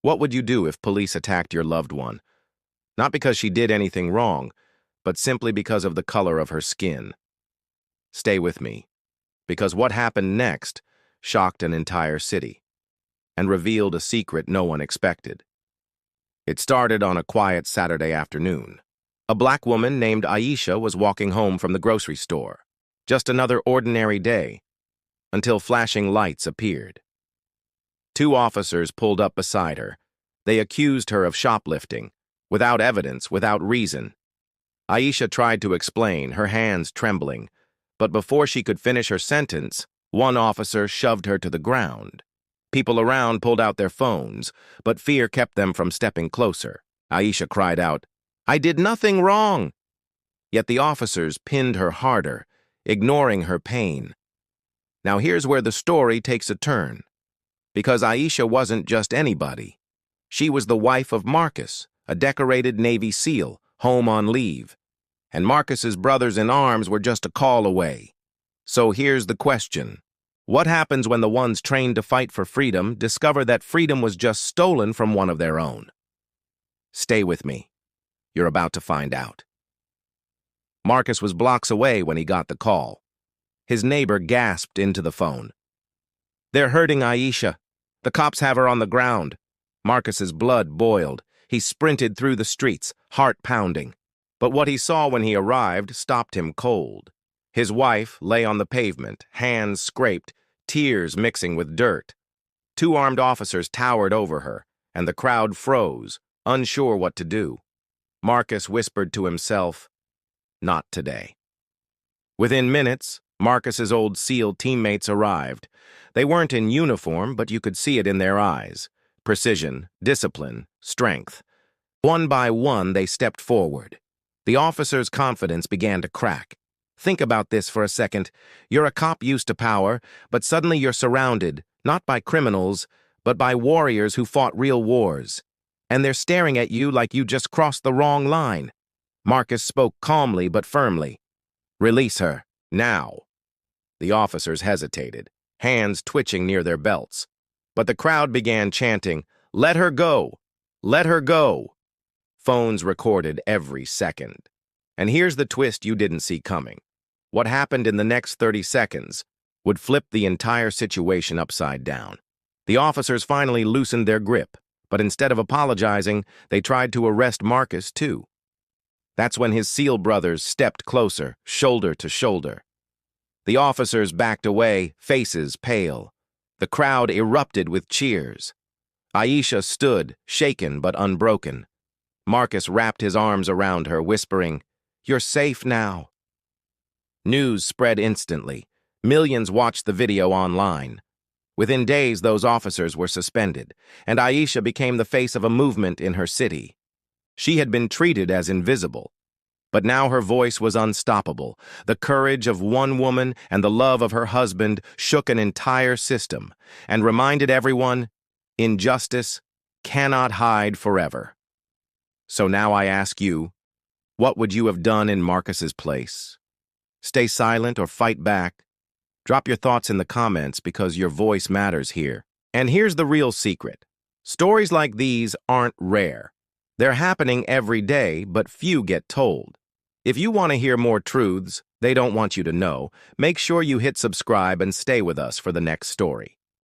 What would you do if police attacked your loved one? Not because she did anything wrong, but simply because of the color of her skin. Stay with me, because what happened next shocked an entire city and revealed a secret no one expected. It started on a quiet Saturday afternoon. A black woman named Aisha was walking home from the grocery store. Just another ordinary day, until flashing lights appeared. Two officers pulled up beside her. They accused her of shoplifting, without evidence, without reason. Aisha tried to explain, her hands trembling, but before she could finish her sentence, one officer shoved her to the ground. People around pulled out their phones, but fear kept them from stepping closer. Aisha cried out, "I did nothing wrong!" Yet the officers pinned her harder, ignoring her pain. Now here's where the story takes a turn. Because Aisha wasn't just anybody. She was the wife of Marcus, a decorated Navy SEAL, home on leave. And Marcus's brothers-in-arms were just a call away. So here's the question. What happens when the ones trained to fight for freedom discover that freedom was just stolen from one of their own? Stay with me. You're about to find out. Marcus was blocks away when he got the call. His neighbor gasped into the phone. "They're hurting Aisha. The cops have her on the ground." Marcus's blood boiled. He sprinted through the streets, heart pounding. But what he saw when he arrived stopped him cold. His wife lay on the pavement, hands scraped, tears mixing with dirt. Two armed officers towered over her, and the crowd froze, unsure what to do. Marcus whispered to himself, "Not today." Within minutes, Marcus's old SEAL teammates arrived. They weren't in uniform, but you could see it in their eyes. Precision, discipline, strength. One by one, they stepped forward. The officer's confidence began to crack. Think about this for a second. You're a cop used to power, but suddenly you're surrounded, not by criminals, but by warriors who fought real wars. And they're staring at you like you just crossed the wrong line. Marcus spoke calmly but firmly. "Release her, now." The officers hesitated, hands twitching near their belts. But the crowd began chanting, "Let her go! Let her go!" Phones recorded every second. And here's the twist you didn't see coming. What happened in the next 30 seconds would flip the entire situation upside down. The officers finally loosened their grip, but instead of apologizing, they tried to arrest Marcus too. That's when his SEAL brothers stepped closer, shoulder to shoulder. The officers backed away, faces pale. The crowd erupted with cheers. Aisha stood, shaken but unbroken. Marcus wrapped his arms around her, whispering, "You're safe now." News spread instantly. Millions watched the video online. Within days, those officers were suspended, and Aisha became the face of a movement in her city. She had been treated as invisible. But now her voice was unstoppable. The courage of one woman and the love of her husband shook an entire system and reminded everyone, injustice cannot hide forever. So now I ask you, what would you have done in Marcus's place? Stay silent or fight back? Drop your thoughts in the comments because your voice matters here. And here's the real secret. Stories like these aren't rare. They're happening every day, but few get told. If you want to hear more truths they don't want you to know, make sure you hit subscribe and stay with us for the next story.